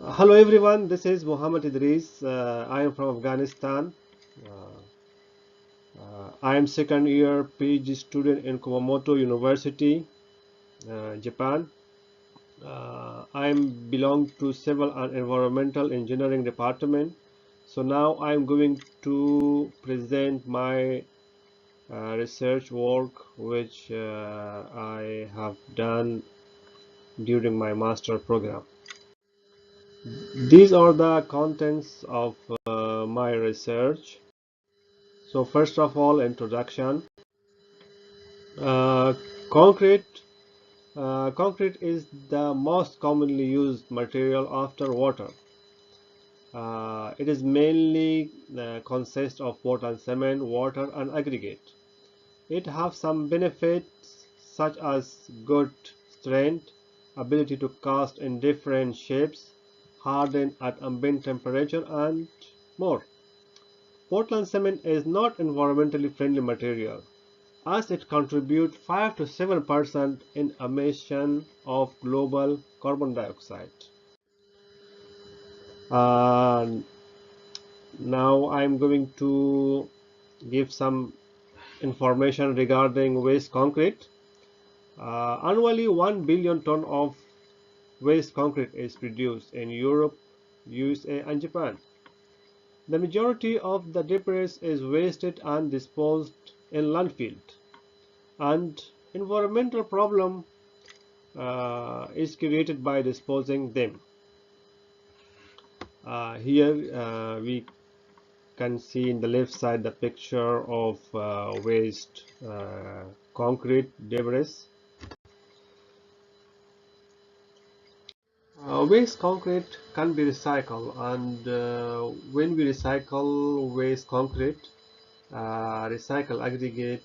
Hello everyone, this is Mohammad Idris. I am from Afghanistan. I am second year PhD student in Kumamoto University, Japan. I belong to Civil and Environmental Engineering Department. So now I am going to present my research work which I have done during my master program. These are the contents of my research. So first of all, introduction. Uh, concrete. Concrete is the most commonly used material after water. It is mainly consists of Portland cement, water, and aggregate. It has some benefits such as good strength, ability to cast in different shapes, harden at ambient temperature, and more. Portland cement is not environmentally friendly material, as it contributes 5 to 7% in emission of global carbon dioxide. And now I'm going to give some information regarding waste concrete. Annually, 1 billion ton of waste concrete is produced in Europe, USA, and Japan. The majority of the debris is wasted and disposed in landfill, and environmental problem is created by disposing them. Here we can see in the left side the picture of waste concrete debris. Waste concrete can be recycled, and when we recycle waste concrete, recycled aggregate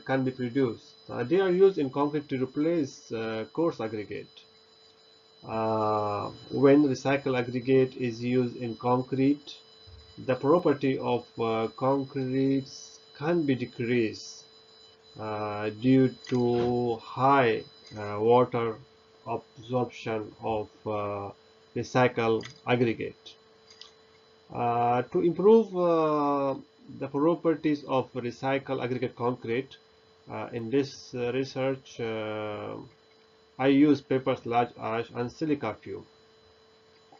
can be produced. They are used in concrete to replace coarse aggregate. When recycled aggregate is used in concrete, the property of concretes can be decreased due to high water absorption of recycled aggregate. To improve the properties of recycled aggregate concrete, in this research, I use paper, sludge, ash, and silica fume.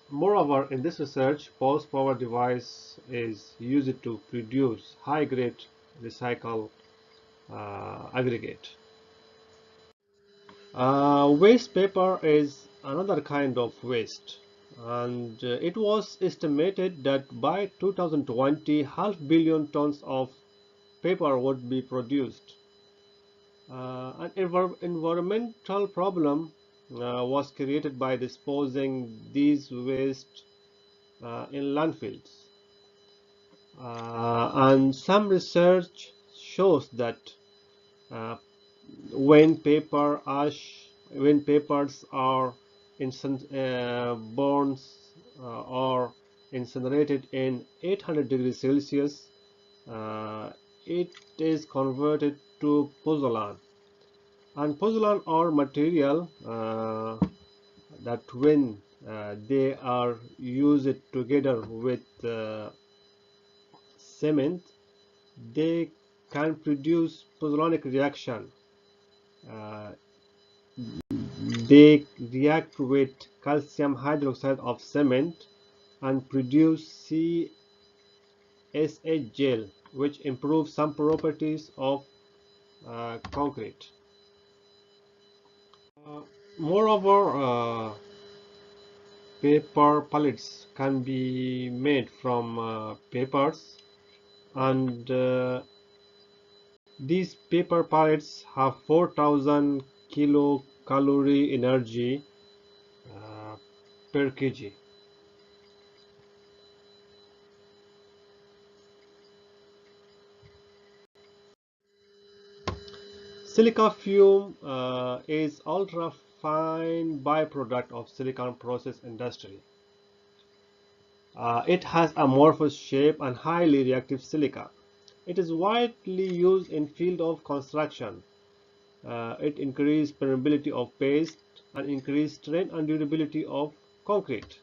Moreover, in this research, pulse power device is used to produce high-grade recycled aggregate. Waste paper is another kind of waste, and it was estimated that by 2020, half billion tons of paper would be produced. An environmental problem was created by disposing these waste in landfills. And some research shows that uh, when when papers are burned or incinerated in 800 degrees Celsius, uh, it is converted to pozzolan. And pozzolan are material that when they are used together with cement, they can produce pozzolanic reaction. Uh, they react with calcium hydroxide of cement and produce CSH gel, which improves some properties of concrete. Uh, Moreover, paper pellets can be made from papers, and these paper pellets have 4,000 kilocalorie energy uh, per kg. Silica fume is ultra fine byproduct of silicon process industry. It has amorphous shape and highly reactive silica. It is widely used in field of construction. It increases permeability of paste and increased strength and durability of concrete.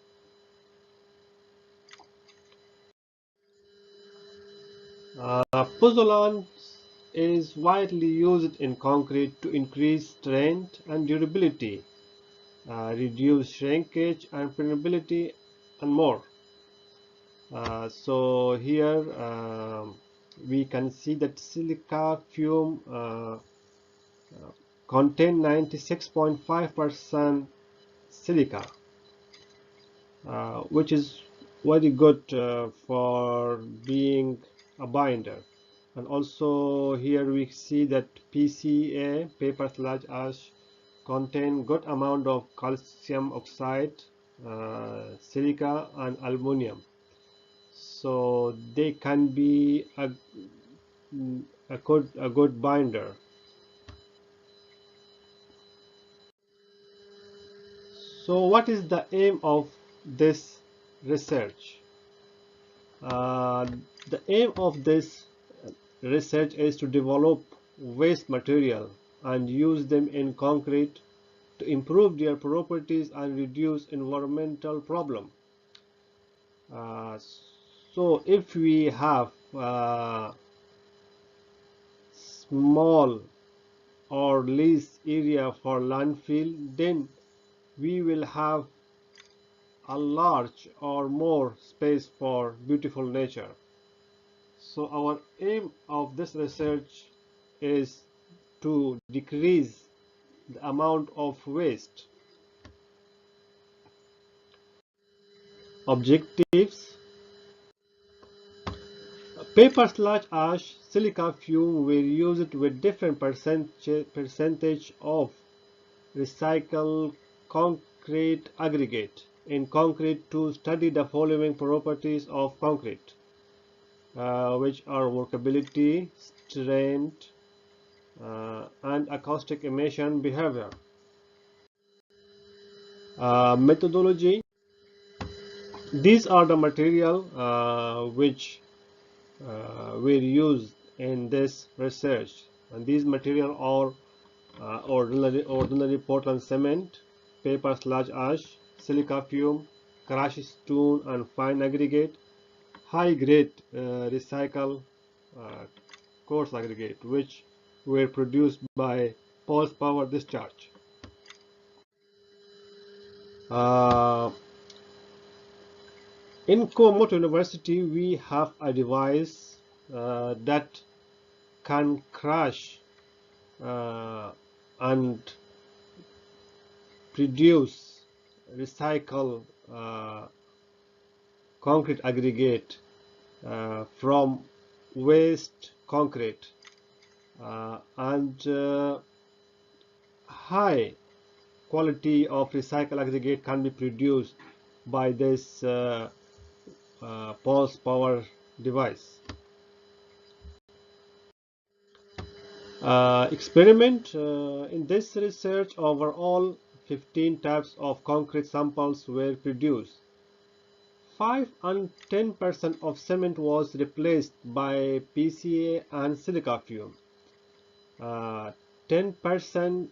Pozzolan is widely used in concrete to increase strength and durability, reduce shrinkage and permeability, and more. So here we can see that silica fume contain 96.5% silica, which is very good for being a binder. And also here we see that PCA, paper sludge ash, contain good amount of calcium oxide, silica and aluminum, so they can be a good binder. So what is the aim of this research? Uh, the aim of this research is to develop waste material and use them in concrete to improve their properties and reduce environmental problem. Uh, so if we have small or lease area for landfill, then we will have a large or more space for beautiful nature. So our aim of this research is to decrease the amount of waste. Objectives: paper sludge ash, silica fume were used with different percentage of recycled concrete aggregate in concrete to study the following properties of concrete, which are workability, strength, and acoustic emission behavior. Methodology: these are the material which were used in this research, and these material are ordinary Portland cement, paper sludge ash, silica fume, crushed stone and fine aggregate, high grade recycle coarse aggregate, which were produced by pulse power discharge. Uh, in Kumamoto University, we have a device that can crush and produce recycle concrete aggregate from waste concrete, and high quality of recycle aggregate can be produced by this pulse power device. Experiment: in this research, overall 15 types of concrete samples were produced. 5 and 10% of cement was replaced by PCA and silica fume. 10%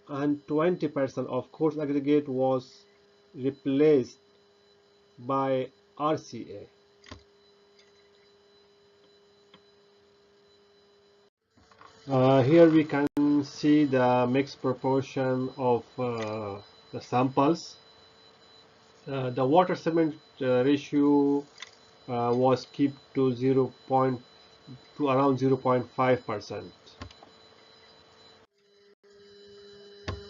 and 20% of coarse aggregate was replaced by RCA. Here we can see the mixed proportion of the samples. The water cement ratio was kept to around 0.5%.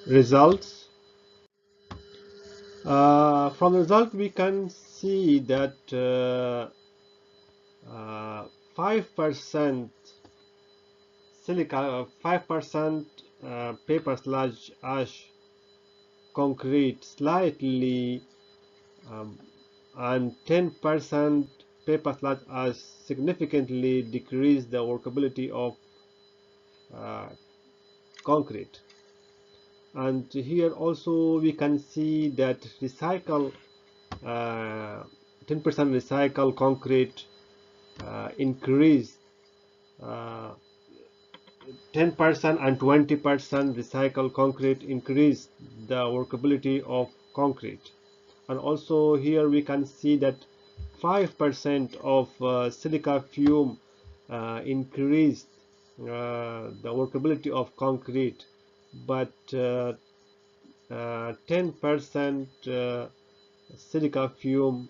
Results: from the result we can see that 5% silica, 5% paper sludge ash concrete slightly, and 10% paper sludge ash significantly decrease the workability of concrete. And here also we can see that recycle 10% recycled concrete increased 10% and 20% recycled concrete increase the workability of concrete. And also here we can see that 5% of silica fume increased the workability of concrete, but 10% silica fume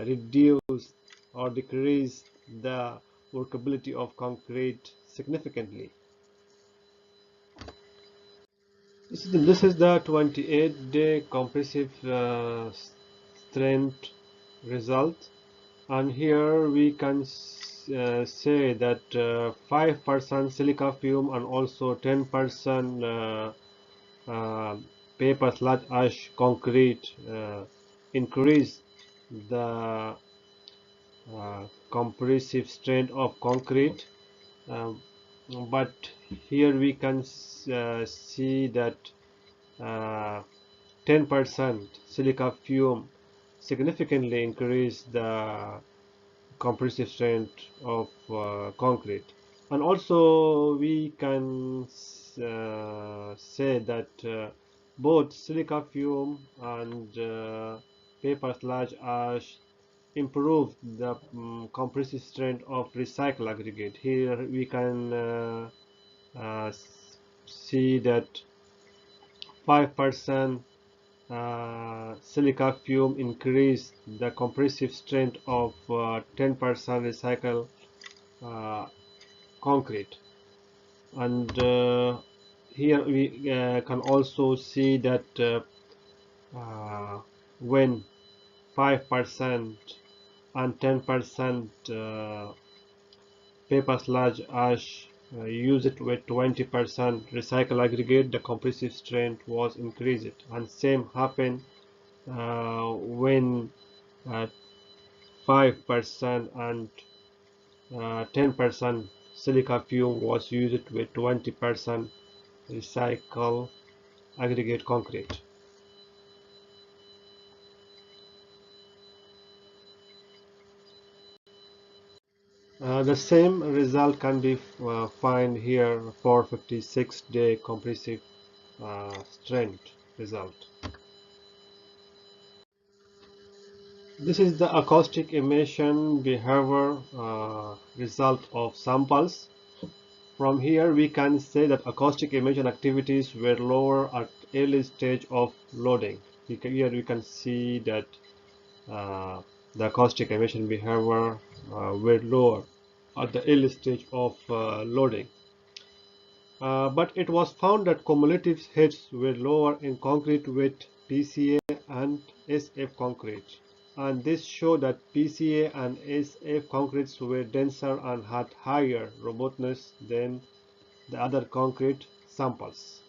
reduced or decreased the workability of concrete significantly. This is the 28-day compressive strength result, and here we can say that 5% silica fume and also 10% paper sludge ash concrete increase the compressive strength of concrete, um, but here we can see that 10% silica fume significantly increase the compressive strength of concrete. And also we can say that both silica fume and paper sludge ash improve the compressive strength of recycled aggregate. Here we can see that 5% silica fume increase the compressive strength of 10% recycled concrete, and here we can also see that when 5% and 10% paper sludge ash use it with 20% recycled aggregate, the compressive strength was increased, and same happened when 5% and 10% silica fume was used with 20% recycled aggregate concrete. The same result can be found here for 56-day compressive strength result. This is the acoustic emission behavior result of samples. From here we can say that acoustic emission activities were lower at early stage of loading. Here we can see that the acoustic emission behavior were lower at the early stage of loading. But it was found that cumulative hits were lower in concrete with PCA and SF concrete, and this showed that PCA and SF concretes were denser and had higher robustness than the other concrete samples.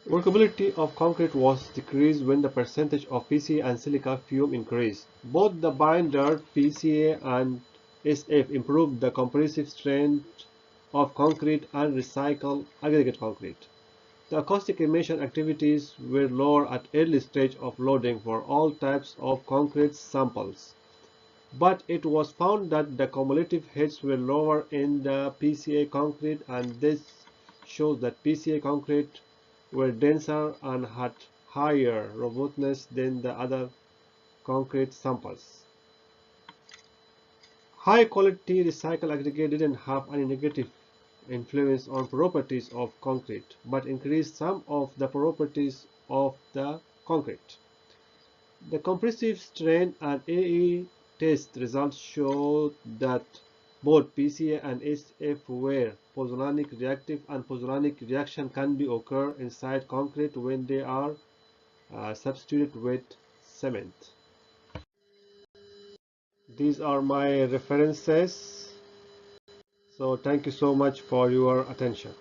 Workability of concrete was decreased when the percentage of PCA and silica fume increased. Both the binder PCA and SF improved the compressive strength of concrete and recycled aggregate concrete. The acoustic emission activities were lower at early stage of loading for all types of concrete samples, but it was found that the cumulative hits were lower in the PCA concrete, and this shows that PCA concrete were denser and had higher robustness than the other concrete samples. High quality recycled aggregate didn't have any negative influence on properties of concrete, but increased some of the properties of the concrete. The compressive strain and AE test results showed that both PCA and SF were pozzolanic reactive, and pozzolanic reaction can be occur inside concrete when they are substituted with cement. These are my references. So thank you so much for your attention.